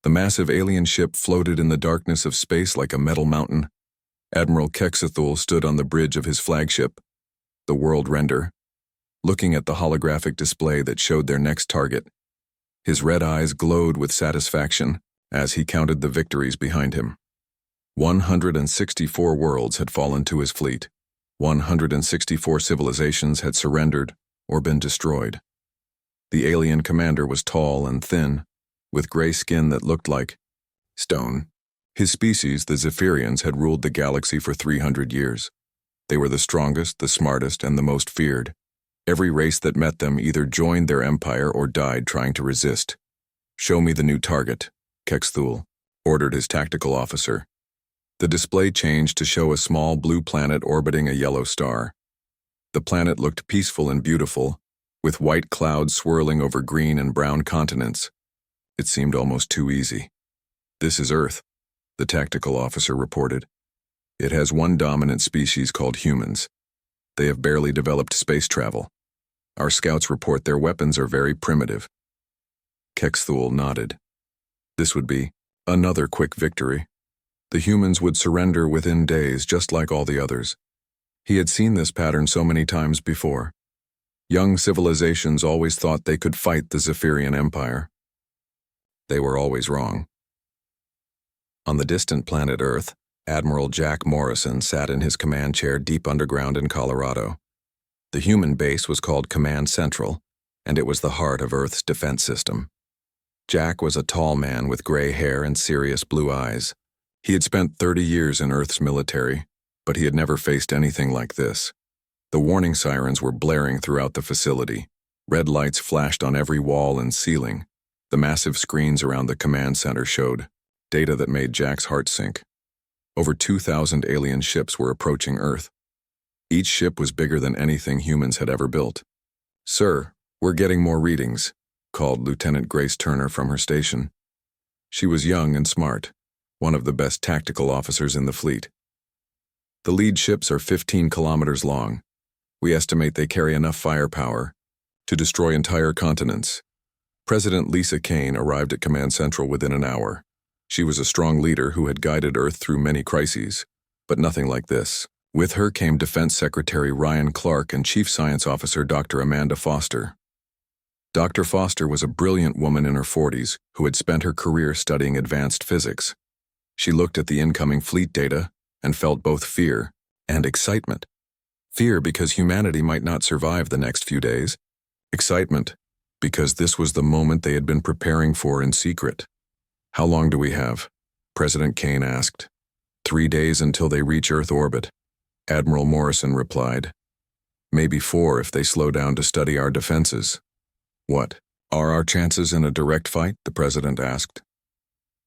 The massive alien ship floated in the darkness of space like a metal mountain. Admiral Kexathul stood on the bridge of his flagship, the World Render, looking at the holographic display that showed their next target. His red eyes glowed with satisfaction as he counted the victories behind him. 164 worlds had fallen to his fleet. 164 civilizations had surrendered or been destroyed. The alien commander was tall and thin, with gray skin that looked like stone. His species, the Zephyrians, had ruled the galaxy for 300 years. They were the strongest, the smartest, and the most feared. Every race that met them either joined their empire or died trying to resist. "Show me the new target," Kexthul ordered his tactical officer. The display changed to show a small blue planet orbiting a yellow star. The planet looked peaceful and beautiful, with white clouds swirling over green and brown continents. It seemed almost too easy. "This is Earth," the tactical officer reported. "It has one dominant species called humans. They have barely developed space travel. Our scouts report their weapons are very primitive." Kexthul nodded. This would be another quick victory. The humans would surrender within days, just like all the others. He had seen this pattern so many times before. Young civilizations always thought they could fight the Zephyrian Empire. They were always wrong. On the distant planet Earth, Admiral Jack Morrison sat in his command chair deep underground in Colorado. The human base was called Command Central, and it was the heart of Earth's defense system. Jack was a tall man with gray hair and serious blue eyes. He had spent 30 years in Earth's military, but he had never faced anything like this. The warning sirens were blaring throughout the facility. Red lights flashed on every wall and ceiling. The massive screens around the command center showed data that made Jack's heart sink. Over 2,000 alien ships were approaching Earth. Each ship was bigger than anything humans had ever built. "Sir, we're getting more readings," called Lieutenant Grace Turner from her station. She was young and smart, one of the best tactical officers in the fleet. "The lead ships are 15 kilometers long. We estimate they carry enough firepower to destroy entire continents." President Lisa Kane arrived at Command Central within an hour. She was a strong leader who had guided Earth through many crises, but nothing like this. With her came Defense Secretary Ryan Clark and Chief Science Officer Dr. Amanda Foster. Dr. Foster was a brilliant woman in her 40s who had spent her career studying advanced physics. She looked at the incoming fleet data and felt both fear and excitement. Fear because humanity might not survive the next few days. Excitement because this was the moment they had been preparing for in secret. "How long do we have?" President Kane asked. 3 days until they reach Earth orbit," Admiral Morrison replied. "Maybe 4 if they slow down to study our defenses." "What are our chances in a direct fight?" the president asked.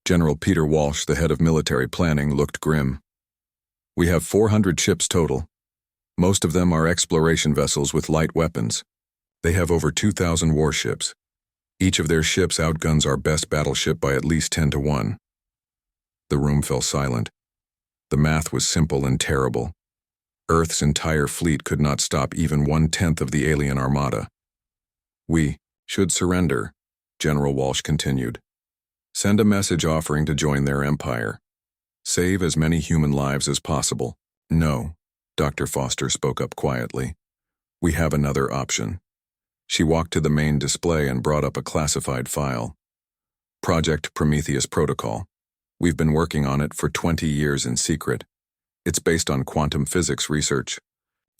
General Peter Walsh, the head of military planning, looked grim. "We have 400 ships total. Most of them are exploration vessels with light weapons. They have over 2,000 warships. Each of their ships outguns our best battleship by at least 10 to 1. The room fell silent. The math was simple and terrible. Earth's entire fleet could not stop even 1/10 of the alien armada. "We should surrender," General Walsh continued. "Send a message offering to join their empire. Save as many human lives as possible." "No," Dr. Foster spoke up quietly. "We have another option." She walked to the main display and brought up a classified file. "Project Prometheus Protocol. We've been working on it for 20 years in secret. It's based on quantum physics research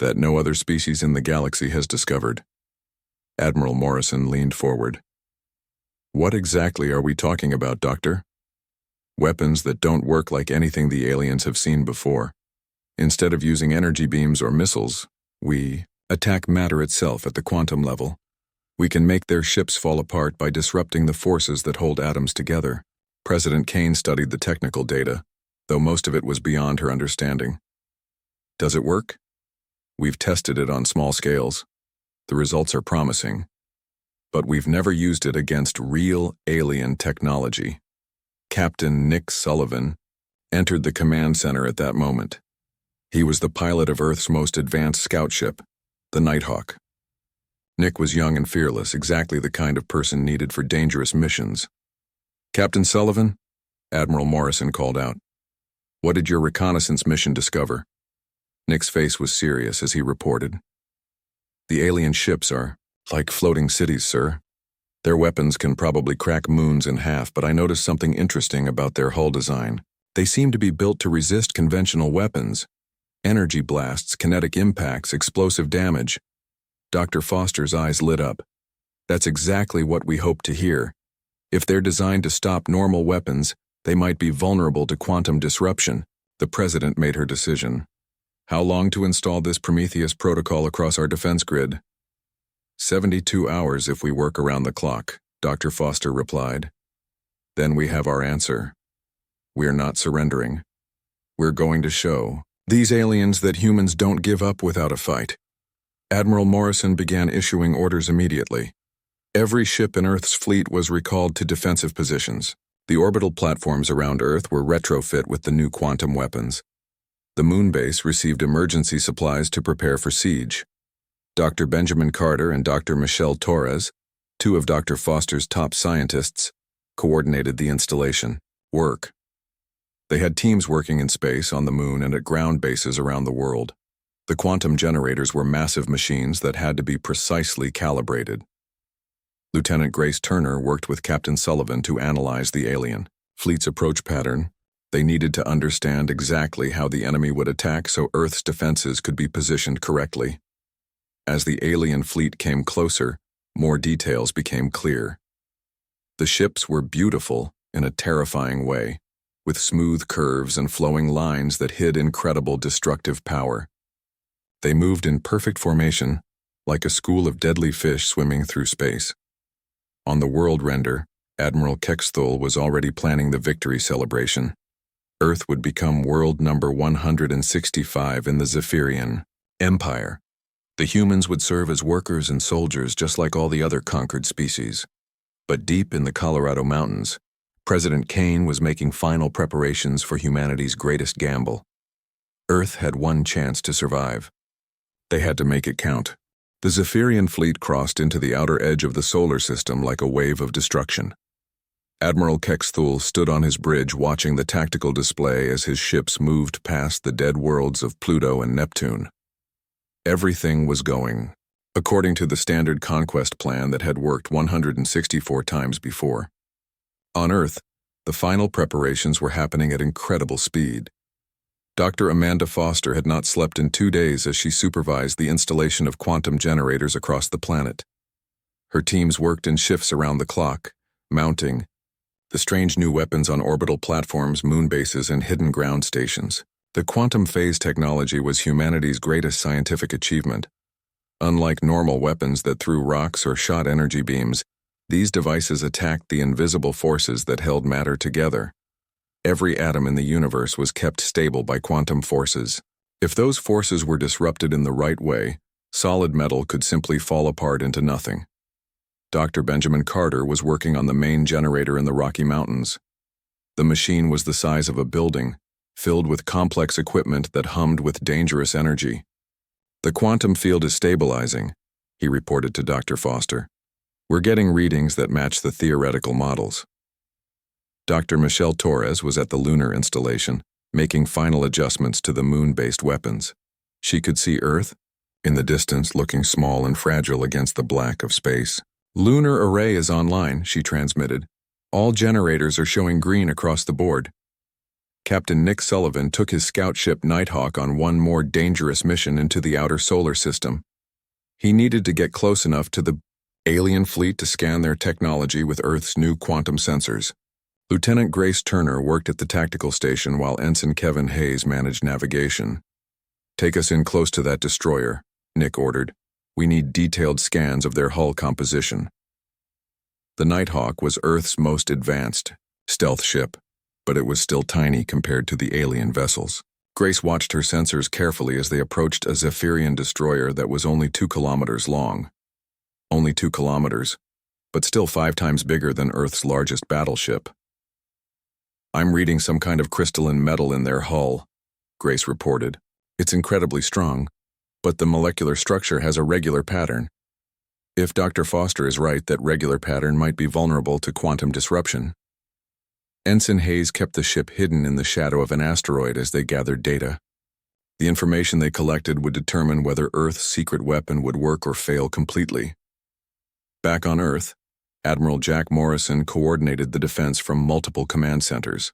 that no other species in the galaxy has discovered." Admiral Morrison leaned forward. "What exactly are we talking about, Doctor?" "Weapons that don't work like anything the aliens have seen before. Instead of using energy beams or missiles, we attack matter itself at the quantum level. We can make their ships fall apart by disrupting the forces that hold atoms together." President Kane studied the technical data, though most of it was beyond her understanding. "Does it work?" "We've tested it on small scales. The results are promising. But we've never used it against real alien technology." Captain Nick Sullivan entered the command center at that moment. He was the pilot of Earth's most advanced scout ship, the Nighthawk. Nick was young and fearless, exactly the kind of person needed for dangerous missions. Captain Sullivan? Admiral Morrison called out. What did your reconnaissance mission discover? Nick's face was serious as he reported. The alien ships are like floating cities, sir. Their weapons can probably crack moons in half, but I noticed something interesting about their hull design. They seem to be built to resist conventional weapons. Energy blasts, kinetic impacts, explosive damage. Dr. Foster's eyes lit up. That's exactly what we hope to hear. If they're designed to stop normal weapons, they might be vulnerable to quantum disruption. The President made her decision. How long to install this Prometheus protocol across our defense grid? 72 hours if we work around the clock, Dr. Foster replied. Then we have our answer. We're not surrendering. We're going to show these aliens that humans don't give up without a fight. Admiral Morrison began issuing orders immediately. Every ship in Earth's fleet was recalled to defensive positions. The orbital platforms around Earth were retrofit with the new quantum weapons. The moon base received emergency supplies to prepare for siege. Dr. Benjamin Carter and Dr. Michelle Torres, two of Dr. Foster's top scientists, coordinated the installation. Work. They had teams working in space, on the moon, and at ground bases around the world. The quantum generators were massive machines that had to be precisely calibrated. Lieutenant Grace Turner worked with Captain Sullivan to analyze the alien fleet's approach pattern. They needed to understand exactly how the enemy would attack so Earth's defenses could be positioned correctly. As the alien fleet came closer, more details became clear. The ships were beautiful in a terrifying way, with smooth curves and flowing lines that hid incredible destructive power. They moved in perfect formation, like a school of deadly fish swimming through space. On the world render, Admiral Kexthul was already planning the victory celebration. Earth would become world number 165 in the Zephyrian Empire. The humans would serve as workers and soldiers just like all the other conquered species. But deep in the Colorado Mountains, President Kane was making final preparations for humanity's greatest gamble. Earth had one chance to survive. They had to make it count. The Zephyrian fleet crossed into the outer edge of the solar system like a wave of destruction. Admiral Kexthul stood on his bridge watching the tactical display as his ships moved past the dead worlds of Pluto and Neptune. Everything was going according to the standard conquest plan that had worked 164 times before. On Earth, the final preparations were happening at incredible speed. Dr. Amanda Foster had not slept in 2 days as she supervised the installation of quantum generators across the planet. Her teams worked in shifts around the clock, mounting the strange new weapons on orbital platforms, moon bases, and hidden ground stations. The quantum phase technology was humanity's greatest scientific achievement. Unlike normal weapons that threw rocks or shot energy beams, these devices attacked the invisible forces that held matter together. Every atom in the universe was kept stable by quantum forces. If those forces were disrupted in the right way, solid metal could simply fall apart into nothing. Dr. Benjamin Carter was working on the main generator in the Rocky Mountains. The machine was the size of a building, filled with complex equipment that hummed with dangerous energy. The quantum field is stabilizing, he reported to Dr. Foster. We're getting readings that match the theoretical models. Dr. Michelle Torres was at the lunar installation, making final adjustments to the moon-based weapons. She could see Earth, in the distance looking small and fragile against the black of space. Lunar array is online, she transmitted. All generators are showing green across the board. Captain Nick Sullivan took his scout ship Nighthawk on one more dangerous mission into the outer solar system. He needed to get close enough to the alien fleet to scan their technology with Earth's new quantum sensors. Lieutenant Grace Turner worked at the tactical station while Ensign Kevin Hayes managed navigation. Take us in close to that destroyer, Nick ordered. We need detailed scans of their hull composition. The Nighthawk was Earth's most advanced stealth ship, but it was still tiny compared to the alien vessels. Grace watched her sensors carefully as they approached a Zephyrian destroyer that was only 2 kilometers long. Only 2 kilometers, but still 5 times bigger than Earth's largest battleship. I'm reading some kind of crystalline metal in their hull, Grace reported. It's incredibly strong, but the molecular structure has a regular pattern. If Dr. Foster is right that regular pattern might be vulnerable to quantum disruption, Ensign Hayes kept the ship hidden in the shadow of an asteroid as they gathered data. The information they collected would determine whether Earth's secret weapon would work or fail completely. Back on Earth, Admiral Jack Morrison coordinated the defense from multiple command centers.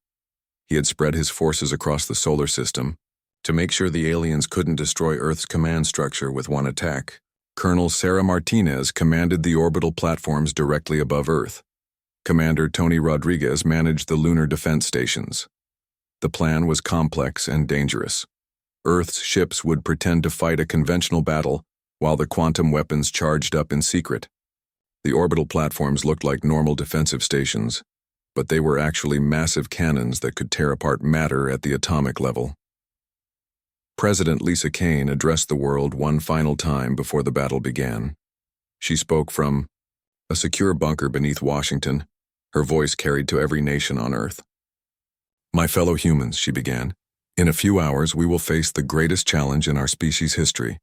He had spread his forces across the solar system to make sure the aliens couldn't destroy Earth's command structure with one attack. Colonel Sarah Martinez commanded the orbital platforms directly above Earth. Commander Tony Rodriguez managed the lunar defense stations. The plan was complex and dangerous. Earth's ships would pretend to fight a conventional battle while the quantum weapons charged up in secret. The orbital platforms looked like normal defensive stations, but they were actually massive cannons that could tear apart matter at the atomic level. President Lisa Kane addressed the world one final time before the battle began. She spoke from a secure bunker beneath Washington, her voice carried to every nation on Earth. "My fellow humans," she began, "in a few hours we will face the greatest challenge in our species' history.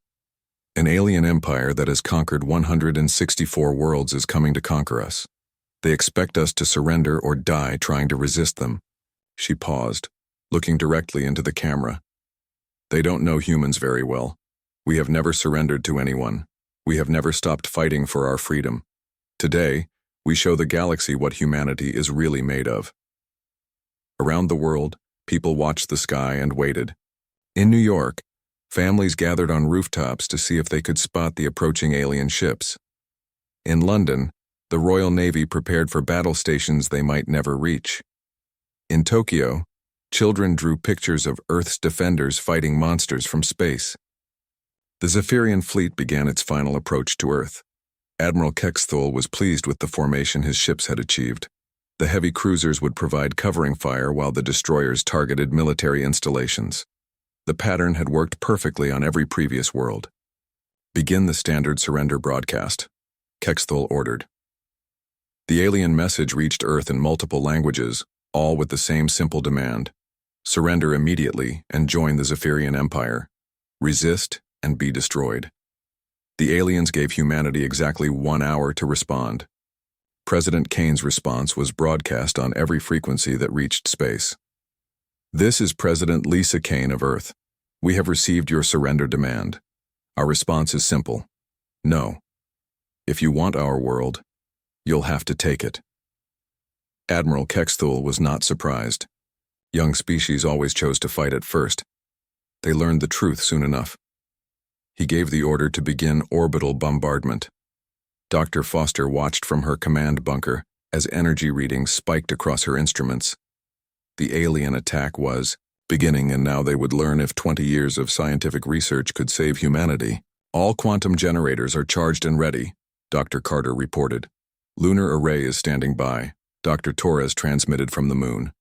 An alien empire that has conquered 164 worlds is coming to conquer us. They expect us to surrender or die trying to resist them." She paused, looking directly into the camera. "They don't know humans very well. We have never surrendered to anyone. We have never stopped fighting for our freedom. Today, we show the galaxy what humanity is really made of." Around the world, people watched the sky and waited. In New York, families gathered on rooftops to see if they could spot the approaching alien ships. In London, the Royal Navy prepared for battle stations they might never reach. In Tokyo, children drew pictures of Earth's defenders fighting monsters from space. The Zephyrian fleet began its final approach to Earth. Admiral Kexthul was pleased with the formation his ships had achieved. The heavy cruisers would provide covering fire while the destroyers targeted military installations. The pattern had worked perfectly on every previous world. "Begin the standard surrender broadcast," Kexthul ordered. The alien message reached Earth in multiple languages, all with the same simple demand: surrender immediately and join the Zephyrian Empire. Resist and be destroyed. The aliens gave humanity exactly 1 hour to respond. President Kane's response was broadcast on every frequency that reached space. "This is President Lisa Kane of Earth. We have received your surrender demand. Our response is simple: no. If you want our world, you'll have to take it." Admiral Kexthul was not surprised. Young species always chose to fight at first. They learned the truth soon enough. He gave the order to begin orbital bombardment. Dr. Foster watched from her command bunker as energy readings spiked across her instruments. The alien attack was beginning, and now they would learn if 20 years of scientific research could save humanity. "All quantum generators are charged and ready," Dr. Carter reported. "Lunar Array is standing by," Dr. Torres transmitted from the moon.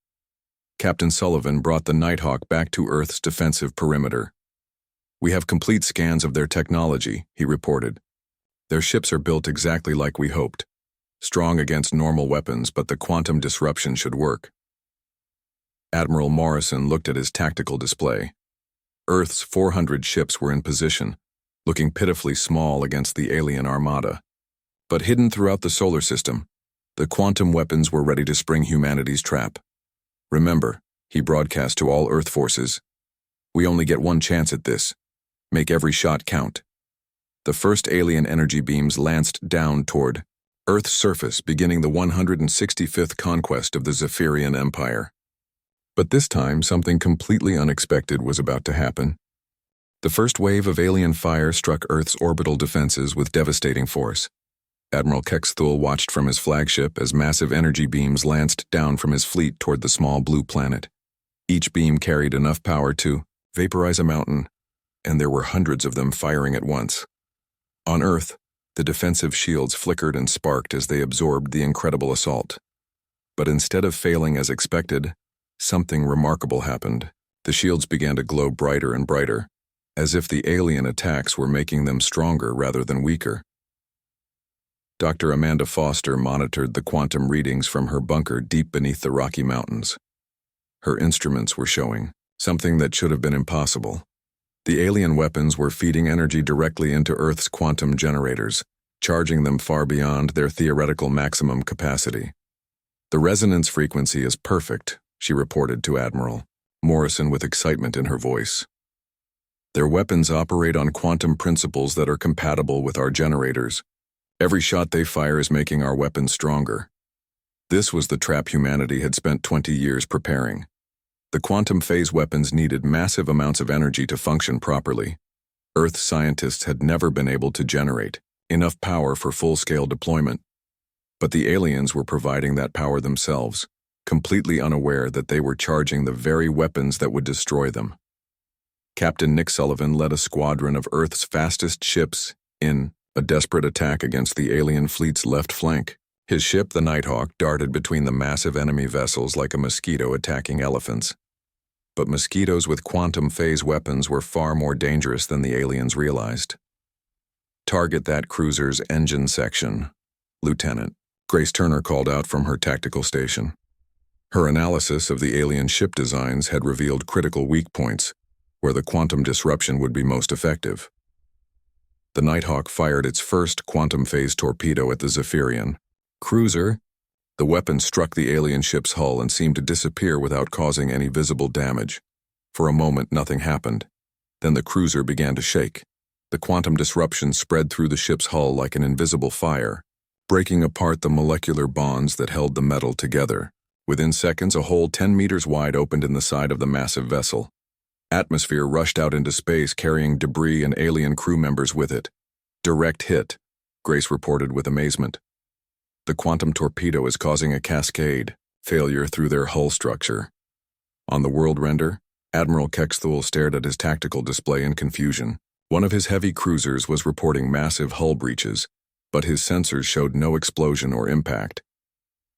Captain Sullivan brought the Nighthawk back to Earth's defensive perimeter. "We have complete scans of their technology," he reported. "Their ships are built exactly like we hoped. Strong against normal weapons, but the quantum disruption should work." Admiral Morrison looked at his tactical display. Earth's 400 ships were in position, looking pitifully small against the alien armada. But hidden throughout the solar system, the quantum weapons were ready to spring humanity's trap. "Remember," he broadcast to all Earth forces, "we only get one chance at this. Make every shot count." The first alien energy beams lanced down toward Earth's surface, beginning the 165th conquest of the Zephyrian Empire. But this time, something completely unexpected was about to happen. The first wave of alien fire struck Earth's orbital defenses with devastating force. Admiral Kexthul watched from his flagship as massive energy beams lanced down from his fleet toward the small blue planet. Each beam carried enough power to vaporize a mountain, and there were hundreds of them firing at once. On Earth, the defensive shields flickered and sparked as they absorbed the incredible assault. But instead of failing as expected, something remarkable happened. The shields began to glow brighter and brighter, as if the alien attacks were making them stronger rather than weaker. Dr. Amanda Foster monitored the quantum readings from her bunker deep beneath the Rocky Mountains. Her instruments were showing something that should have been impossible. The alien weapons were feeding energy directly into Earth's quantum generators, charging them far beyond their theoretical maximum capacity. "The resonance frequency is perfect," she reported to Admiral Morrison with excitement in her voice. "Their weapons operate on quantum principles that are compatible with our generators. Every shot they fire is making our weapons stronger." This was the trap humanity had spent 20 years preparing. The quantum phase weapons needed massive amounts of energy to function properly. Earth scientists had never been able to generate enough power for full-scale deployment. But the aliens were providing that power themselves, completely unaware that they were charging the very weapons that would destroy them. Captain Nick Sullivan led a squadron of Earth's fastest ships in a desperate attack against the alien fleet's left flank. His ship, the Nighthawk, darted between the massive enemy vessels like a mosquito attacking elephants. But mosquitoes with quantum phase weapons were far more dangerous than the aliens realized. "Target that cruiser's engine section, Lieutenant," Grace Turner called out from her tactical station. Her analysis of the alien ship designs had revealed critical weak points, where the quantum disruption would be most effective. The Nighthawk fired its first quantum phase torpedo at the Zephyrian cruiser. The weapon struck the alien ship's hull and seemed to disappear without causing any visible damage. For a moment, nothing happened. Then the cruiser began to shake. The quantum disruption spread through the ship's hull like an invisible fire, breaking apart the molecular bonds that held the metal together. Within seconds, a hole 10 meters wide opened in the side of the massive vessel. Atmosphere rushed out into space, carrying debris and alien crew members with it. "Direct hit," Grace reported with amazement. "The quantum torpedo is causing a cascade failure through their hull structure." On the world render, Admiral Kexthul stared at his tactical display in confusion. One of his heavy cruisers was reporting massive hull breaches, but his sensors showed no explosion or impact.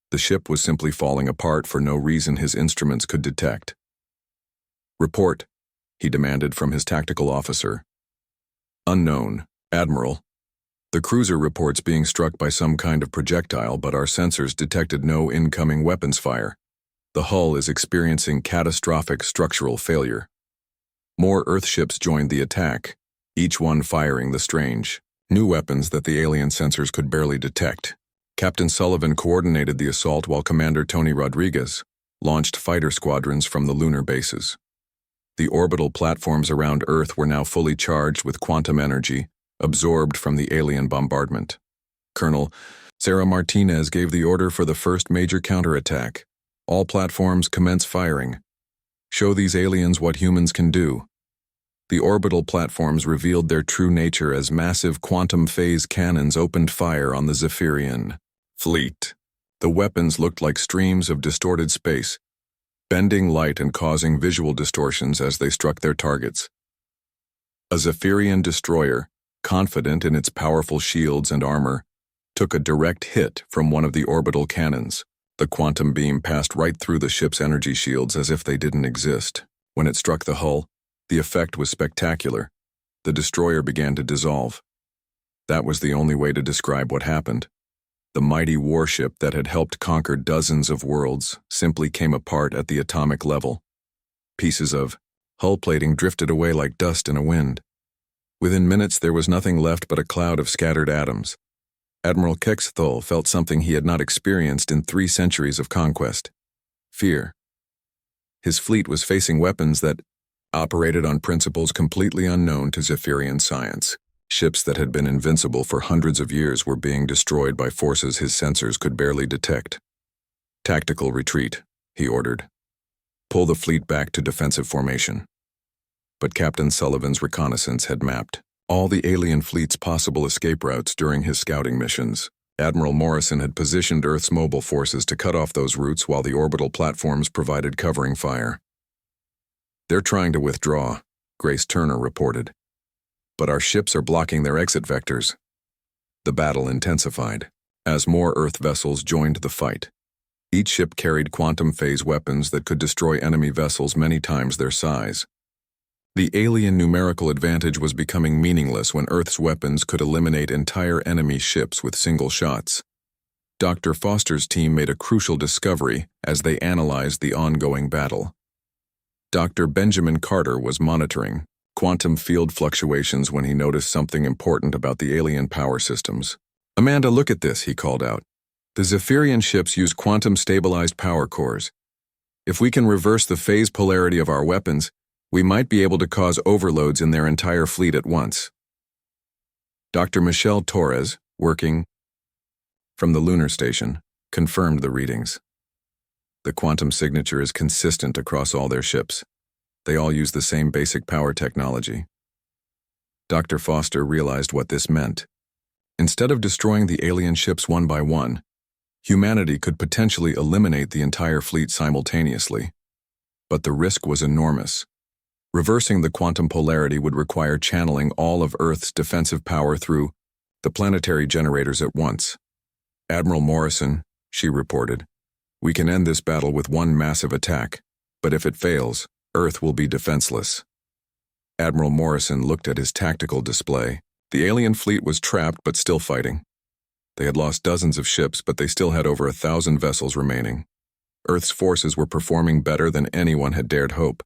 The ship was simply falling apart for no reason his instruments could detect. "Report," he demanded from his tactical officer. "Unknown, Admiral. The cruiser reports being struck by some kind of projectile, but our sensors detected no incoming weapons fire. The hull is experiencing catastrophic structural failure." More Earth ships joined the attack, each one firing the strange new weapons that the alien sensors could barely detect. Captain Sullivan coordinated the assault while Commander Tony Rodriguez launched fighter squadrons from the lunar bases. The orbital platforms around Earth were now fully charged with quantum energy, absorbed from the alien bombardment. Colonel Sarah Martinez gave the order for the first major counterattack. "All platforms commence firing. Show these aliens what humans can do." The orbital platforms revealed their true nature as massive quantum phase cannons opened fire on the Zephyrian fleet. The weapons looked like streams of distorted space, bending light and causing visual distortions as they struck their targets. A Zephyrian destroyer, confident in its powerful shields and armor, took a direct hit from one of the orbital cannons. The quantum beam passed right through the ship's energy shields as if they didn't exist. When it struck the hull, the effect was spectacular. The destroyer began to dissolve. That was the only way to describe what happened. The mighty warship that had helped conquer dozens of worlds simply came apart at the atomic level. Pieces of hull plating drifted away like dust in a wind. Within minutes, there was nothing left but a cloud of scattered atoms. Admiral Kexthul felt something he had not experienced in 3 centuries of conquest: fear. His fleet was facing weapons that operated on principles completely unknown to Zephyrian science. Ships that had been invincible for hundreds of years were being destroyed by forces his sensors could barely detect. "Tactical retreat," he ordered. "Pull the fleet back to defensive formation." But Captain Sullivan's reconnaissance had mapped all the alien fleet's possible escape routes during his scouting missions. Admiral Morrison had positioned Earth's mobile forces to cut off those routes while the orbital platforms provided covering fire. "They're trying to withdraw," Grace Turner reported. "But our ships are blocking their exit vectors." The battle intensified as more Earth vessels joined the fight. Each ship carried quantum phase weapons that could destroy enemy vessels many times their size. The alien numerical advantage was becoming meaningless when Earth's weapons could eliminate entire enemy ships with single shots. Dr. Foster's team made a crucial discovery as they analyzed the ongoing battle. Dr. Benjamin Carter was monitoring quantum field fluctuations when he noticed something important about the alien power systems. "Amanda, look at this," he called out. The Zephyrian ships use quantum-stabilized power cores. If we can reverse the phase polarity of our weapons, we might be able to cause overloads in their entire fleet at once. Dr. Michelle Torres, working from the lunar station, confirmed the readings. The quantum signature is consistent across all their ships. They all use the same basic power technology. Dr. Foster realized what this meant. Instead of destroying the alien ships one by one, humanity could potentially eliminate the entire fleet simultaneously. But the risk was enormous. Reversing the quantum polarity would require channeling all of Earth's defensive power through the planetary generators at once. Admiral Morrison, she reported, "We can end this battle with one massive attack, but if it fails, Earth will be defenseless." Admiral Morrison looked at his tactical display. The alien fleet was trapped but still fighting. They had lost dozens of ships, but they still had over 1,000 vessels remaining. Earth's forces were performing better than anyone had dared hope,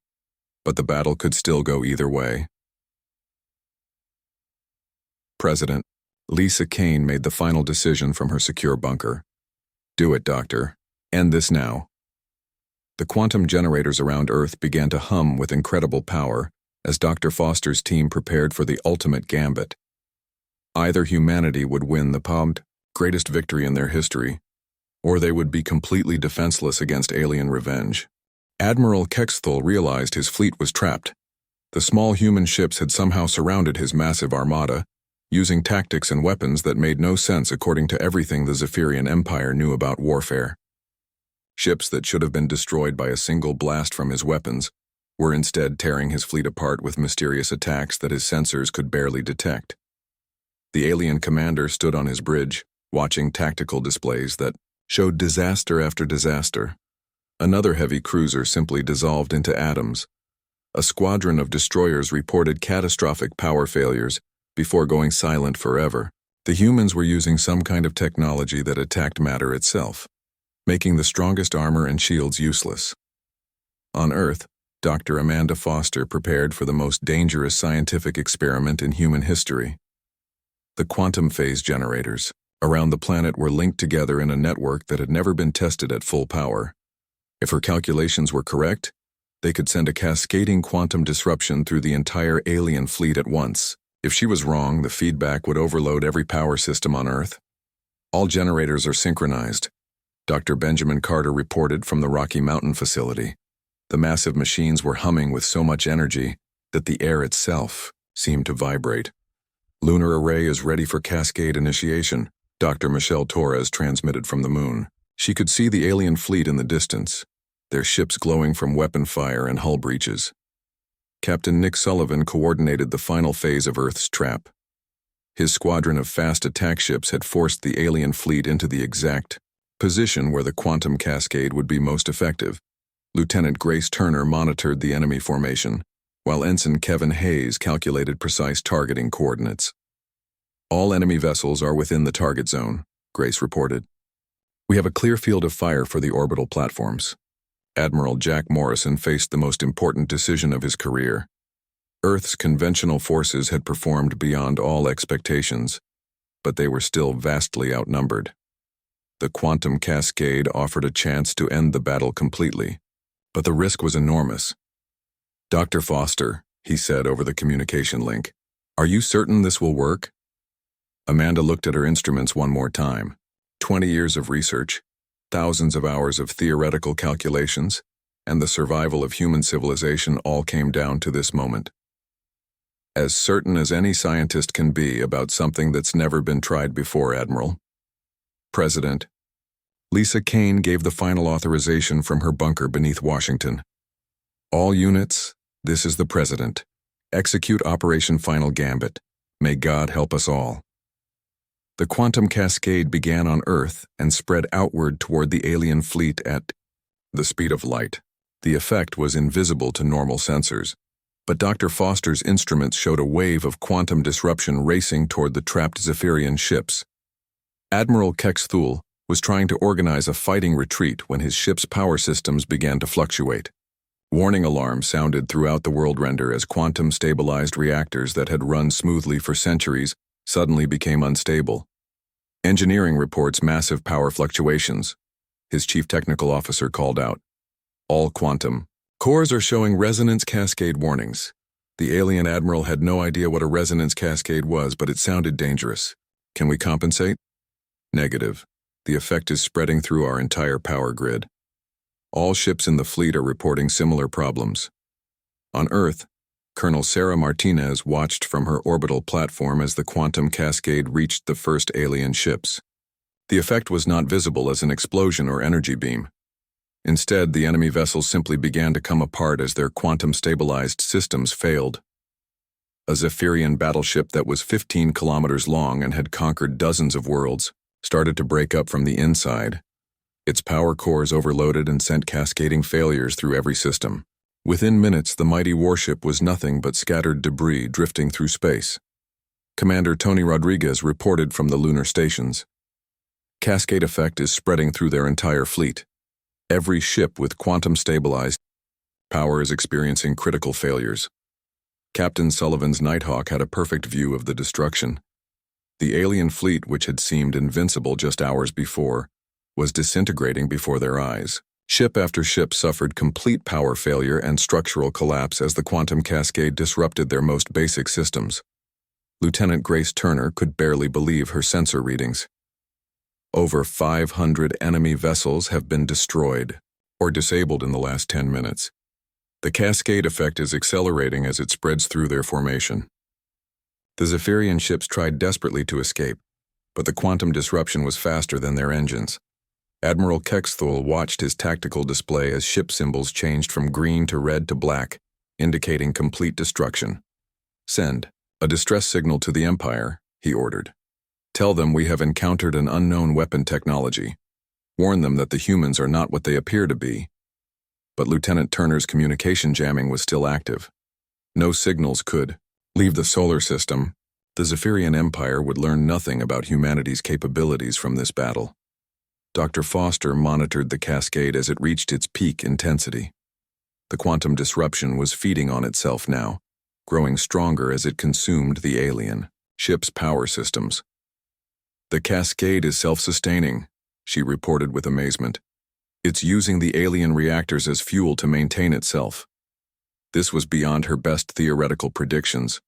but the battle could still go either way. President Lisa Kane made the final decision from her secure bunker. "Do it, Doctor. End this now." The quantum generators around Earth began to hum with incredible power as Dr. Foster's team prepared for the ultimate gambit. Either humanity would win the greatest victory in their history, or they would be completely defenseless against alien revenge. Admiral Kexthul realized his fleet was trapped. The small human ships had somehow surrounded his massive armada, using tactics and weapons that made no sense according to everything the Zephyrian Empire knew about warfare. Ships that should have been destroyed by a single blast from his weapons were instead tearing his fleet apart with mysterious attacks that his sensors could barely detect. The alien commander stood on his bridge, watching tactical displays that showed disaster after disaster. Another heavy cruiser simply dissolved into atoms. A squadron of destroyers reported catastrophic power failures before going silent forever. The humans were using some kind of technology that attacked matter itself, making the strongest armor and shields useless. On Earth, Dr. Amanda Foster prepared for the most dangerous scientific experiment in human history. The quantum phase generators around the planet were linked together in a network that had never been tested at full power. If her calculations were correct, they could send a cascading quantum disruption through the entire alien fleet at once. If she was wrong, the feedback would overload every power system on Earth. All generators are synchronized, Dr. Benjamin Carter reported from the Rocky Mountain facility. The massive machines were humming with so much energy that the air itself seemed to vibrate. "Lunar array is ready for cascade initiation," Dr. Michelle Torres transmitted from the moon. She could see the alien fleet in the distance, their ships glowing from weapon fire and hull breaches. Captain Nick Sullivan coordinated the final phase of Earth's trap. His squadron of fast attack ships had forced the alien fleet into the exact position where the quantum cascade would be most effective. Lieutenant Grace Turner monitored the enemy formation, while Ensign Kevin Hayes calculated precise targeting coordinates. "All enemy vessels are within the target zone," Grace reported. "We have a clear field of fire for the orbital platforms." Admiral Jack Morrison faced the most important decision of his career. Earth's conventional forces had performed beyond all expectations, but they were still vastly outnumbered. The quantum cascade offered a chance to end the battle completely, but the risk was enormous. "Dr. Foster," he said over the communication link, "are you certain this will work?" Amanda looked at her instruments one more time. 20 years of research, thousands of hours of theoretical calculations, and the survival of human civilization all came down to this moment. "As certain as any scientist can be about something that's never been tried before, Admiral." President Lisa Kane gave the final authorization from her bunker beneath Washington. "All units, this is the President. Execute Operation Final Gambit. May God help us all." The quantum cascade began on Earth and spread outward toward the alien fleet at the speed of light. The effect was invisible to normal sensors, but Dr. Foster's instruments showed a wave of quantum disruption racing toward the trapped Zephyrian ships. Admiral Kexthul was trying to organize a fighting retreat when his ship's power systems began to fluctuate. Warning alarms sounded throughout the world render as quantum-stabilized reactors that had run smoothly for centuries suddenly became unstable. Engineering reports massive power fluctuations. His chief technical officer called out. All quantum cores are showing resonance cascade warnings. The alien admiral had no idea what a resonance cascade was, but it sounded dangerous. Can we compensate? Negative. The effect is spreading through our entire power grid. All ships in the fleet are reporting similar problems. On Earth, Colonel Sarah Martinez watched from her orbital platform as the quantum cascade reached the first alien ships. The effect was not visible as an explosion or energy beam. Instead, the enemy vessels simply began to come apart as their quantum-stabilized systems failed. A Zephyrian battleship that was 15 kilometers long and had conquered dozens of worlds started to break up from the inside. Its power cores overloaded and sent cascading failures through every system. Within minutes, the mighty warship was nothing but scattered debris drifting through space. Commander Tony Rodriguez reported from the lunar stations. Cascade effect is spreading through their entire fleet. Every ship with quantum-stabilized power is experiencing critical failures. Captain Sullivan's Nighthawk had a perfect view of the destruction. The alien fleet, which had seemed invincible just hours before, was disintegrating before their eyes. Ship after ship suffered complete power failure and structural collapse as the quantum cascade disrupted their most basic systems. Lieutenant Grace Turner could barely believe her sensor readings. Over 500 enemy vessels have been destroyed or disabled in the last 10 minutes. The cascade effect is accelerating as it spreads through their formation. The Zephyrian ships tried desperately to escape, but the quantum disruption was faster than their engines. Admiral Kexthul watched his tactical display as ship symbols changed from green to red to black, indicating complete destruction. Send a distress signal to the Empire, he ordered. Tell them we have encountered an unknown weapon technology. Warn them that the humans are not what they appear to be. But Lieutenant Turner's communication jamming was still active. No signals could leave the solar system. The Zephyrian Empire would learn nothing about humanity's capabilities from this battle. Dr. Foster monitored the cascade as it reached its peak intensity. The quantum disruption was feeding on itself now, growing stronger as it consumed the alien ship's power systems. The cascade is self-sustaining, she reported with amazement. It's using the alien reactors as fuel to maintain itself. This was beyond her best theoretical predictions.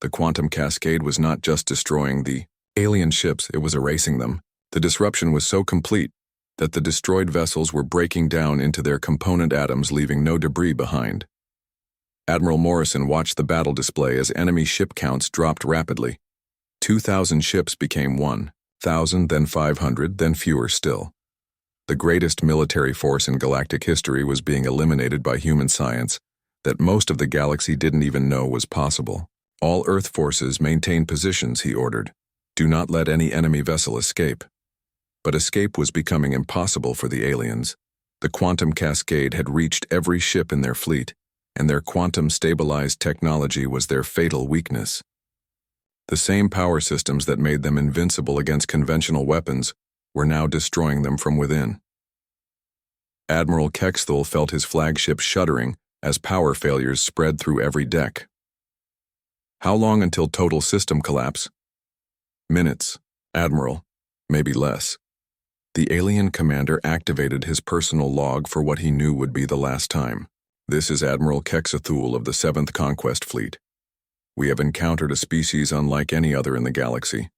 The quantum cascade was not just destroying the alien ships, it was erasing them. The disruption was so complete that the destroyed vessels were breaking down into their component atoms, leaving no debris behind. Admiral Morrison watched the battle display as enemy ship counts dropped rapidly. 2,000 ships became 1,000, then 500, then fewer still. The greatest military force in galactic history was being eliminated by human science that most of the galaxy didn't even know was possible. All Earth forces maintain positions, he ordered. Do not let any enemy vessel escape. But escape was becoming impossible for the aliens. The quantum cascade had reached every ship in their fleet, and their quantum-stabilized technology was their fatal weakness. The same power systems that made them invincible against conventional weapons were now destroying them from within. Admiral Kexthul felt his flagship shuddering as power failures spread through every deck. How long until total system collapse? Minutes, Admiral, maybe less. The alien commander activated his personal log for what he knew would be the last time. This is Admiral Kexthul of the 7th Conquest Fleet. We have encountered a species unlike any other in the galaxy.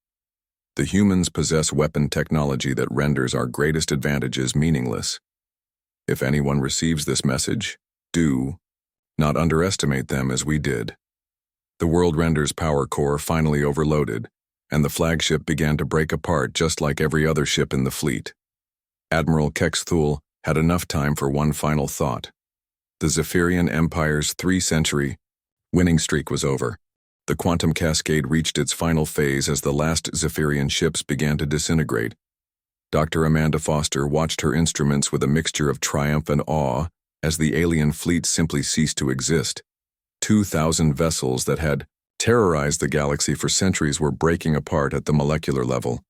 The humans possess weapon technology that renders our greatest advantages meaningless. If anyone receives this message, do not underestimate them as we did. The World Render's power core finally overloaded, and the flagship began to break apart just like every other ship in the fleet. Admiral Kexthul had enough time for one final thought. The Zephyrian Empire's 3-century winning streak was over. The quantum cascade reached its final phase as the last Zephyrian ships began to disintegrate. Dr. Amanda Foster watched her instruments with a mixture of triumph and awe as the alien fleet simply ceased to exist. 2,000 vessels that had terrorized the galaxy for centuries were breaking apart at the molecular level,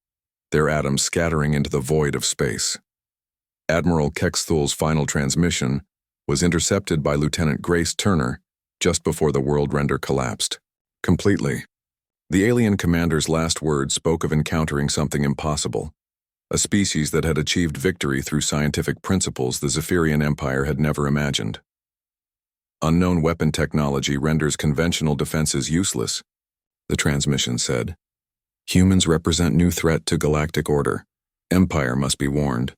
their atoms scattering into the void of space. Admiral Kexthul's final transmission was intercepted by Lieutenant Grace Turner just before the World Render collapsed. Completely. The alien commander's last words spoke of encountering something impossible, a species that had achieved victory through scientific principles the Zephyrian Empire had never imagined. Unknown weapon technology renders conventional defenses useless, the transmission said. Humans represent new threat to galactic order. Empire must be warned.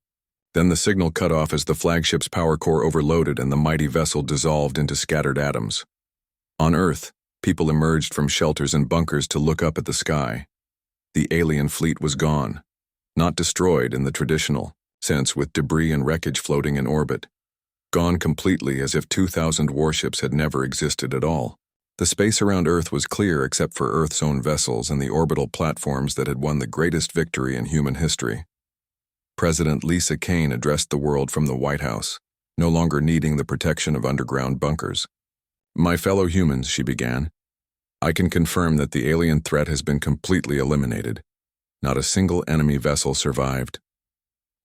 Then the signal cut off as the flagship's power core overloaded and the mighty vessel dissolved into scattered atoms. On Earth, people emerged from shelters and bunkers to look up at the sky. The alien fleet was gone, not destroyed in the traditional sense with debris and wreckage floating in orbit. Gone completely as if 2,000 warships had never existed at all. The space around Earth was clear except for Earth's own vessels and the orbital platforms that had won the greatest victory in human history. President Lisa Kane addressed the world from the White House, no longer needing the protection of underground bunkers. My fellow humans, she began, I can confirm that the alien threat has been completely eliminated. Not a single enemy vessel survived.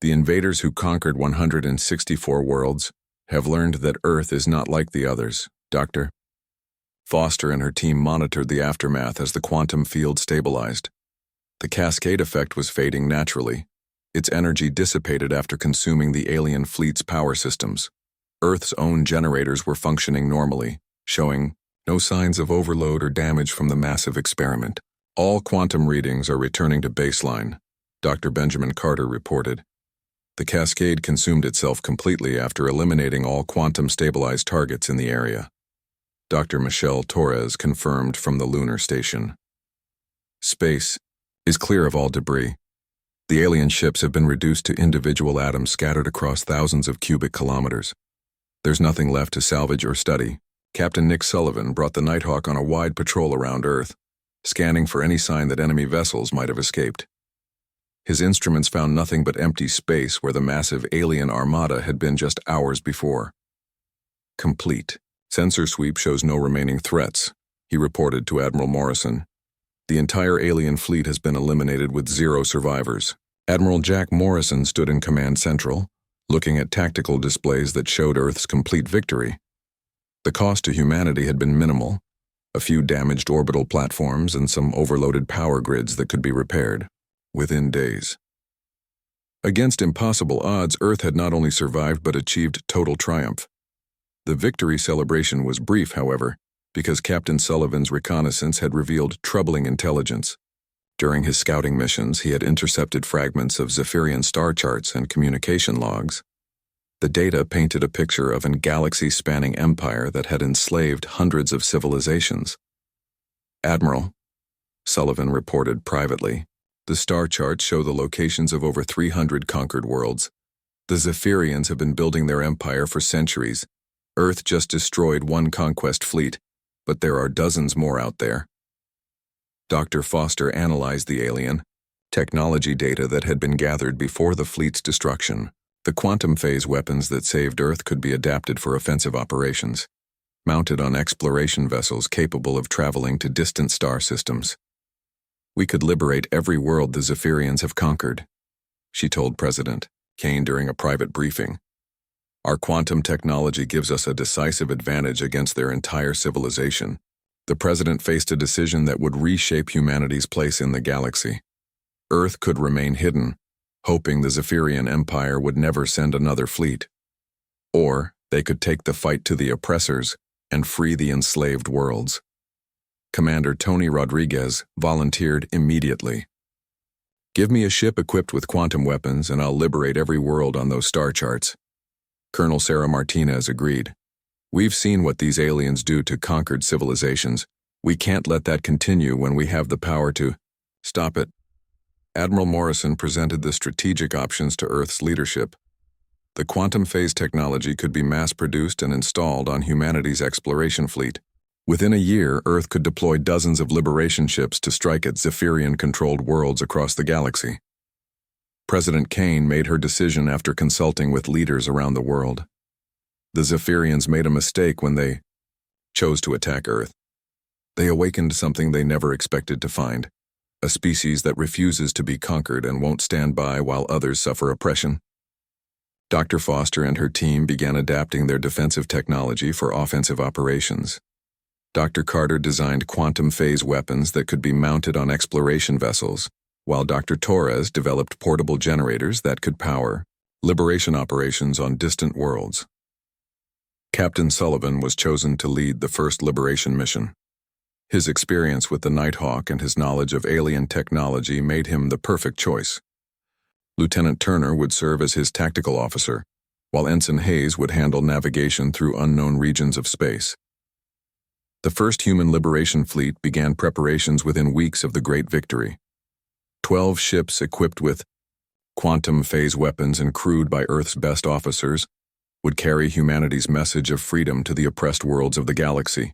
The invaders who conquered 164 worlds have learned that Earth is not like the others, Dr. Foster and her team monitored the aftermath as the quantum field stabilized. The cascade effect was fading naturally. Its energy dissipated after consuming the alien fleet's power systems. Earth's own generators were functioning normally, showing no signs of overload or damage from the massive experiment. All quantum readings are returning to baseline, Dr. Benjamin Carter reported. The cascade consumed itself completely after eliminating all quantum-stabilized targets in the area. Dr. Michelle Torres confirmed from the lunar station. Space is clear of all debris. The alien ships have been reduced to individual atoms scattered across thousands of cubic kilometers. There's nothing left to salvage or study. Captain Nick Sullivan brought the Nighthawk on a wide patrol around Earth, scanning for any sign that enemy vessels might have escaped. His instruments found nothing but empty space where the massive alien armada had been just hours before. Complete. Sensor sweep shows no remaining threats, he reported to Admiral Morrison. The entire alien fleet has been eliminated with 0 survivors. Admiral Jack Morrison stood in Command Central, looking at tactical displays that showed Earth's complete victory. The cost to humanity had been minimal, a few damaged orbital platforms and some overloaded power grids that could be repaired within days. Against impossible odds, Earth had not only survived but achieved total triumph. The victory celebration was brief, however, because Captain Sullivan's reconnaissance had revealed troubling intelligence. During his scouting missions, he had intercepted fragments of Zephyrian star charts and communication logs. The data painted a picture of a galaxy-spanning empire that had enslaved hundreds of civilizations. Admiral, Sullivan reported privately, the star charts show the locations of over 300 conquered worlds. The Zephyrians have been building their empire for centuries. Earth just destroyed one conquest fleet, but there are dozens more out there. Dr. Foster analyzed the alien technology data that had been gathered before the fleet's destruction. The quantum phase weapons that saved Earth could be adapted for offensive operations, mounted on exploration vessels capable of traveling to distant star systems. We could liberate every world the Zephyrians have conquered, she told President Kane during a private briefing. Our quantum technology gives us a decisive advantage against their entire civilization. The president faced a decision that would reshape humanity's place in the galaxy. Earth could remain hidden, hoping the Zephyrian Empire would never send another fleet. Or they could take the fight to the oppressors and free the enslaved worlds. Commander Tony Rodriguez volunteered immediately. Give me a ship equipped with quantum weapons and I'll liberate every world on those star charts. Colonel Sarah Martinez agreed. We've seen what these aliens do to conquered civilizations. We can't let that continue when we have the power to stop it. Admiral Morrison presented the strategic options to Earth's leadership. The quantum phase technology could be mass-produced and installed on humanity's exploration fleet. Within a year, Earth could deploy dozens of liberation ships to strike at Zephyrian-controlled worlds across the galaxy. President Kane made her decision after consulting with leaders around the world. The Zephyrians made a mistake when they chose to attack Earth. They awakened something they never expected to find, a species that refuses to be conquered and won't stand by while others suffer oppression. Dr. Foster and her team began adapting their defensive technology for offensive operations. Dr. Carter designed quantum phase weapons that could be mounted on exploration vessels, while Dr. Torres developed portable generators that could power liberation operations on distant worlds. Captain Sullivan was chosen to lead the first liberation mission. His experience with the Nighthawk and his knowledge of alien technology made him the perfect choice. Lieutenant Turner would serve as his tactical officer, while Ensign Hayes would handle navigation through unknown regions of space. The first human liberation fleet began preparations within weeks of the Great Victory. 12 ships equipped with quantum phase weapons and crewed by Earth's best officers would carry humanity's message of freedom to the oppressed worlds of the galaxy.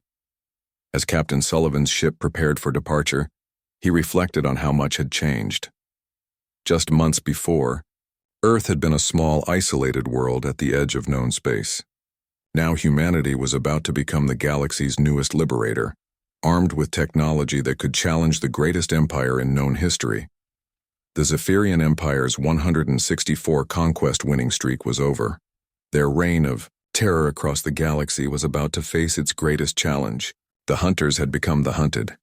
As Captain Sullivan's ship prepared for departure, he reflected on how much had changed. Just months before, Earth had been a small, isolated world at the edge of known space. Now humanity was about to become the galaxy's newest liberator, armed with technology that could challenge the greatest empire in known history. The Zephyrian Empire's 164 conquest winning streak was over. Their reign of terror across the galaxy was about to face its greatest challenge. The hunters had become the hunted,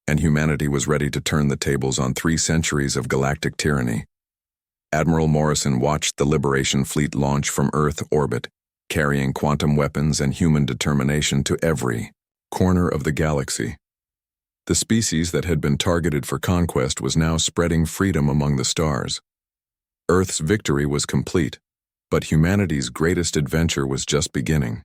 and humanity was ready to turn the tables on 3 centuries of galactic tyranny. Admiral Morrison watched the Liberation Fleet launch from Earth orbit, carrying quantum weapons and human determination to every corner of the galaxy. The species that had been targeted for conquest was now spreading freedom among the stars. Earth's victory was complete, but humanity's greatest adventure was just beginning.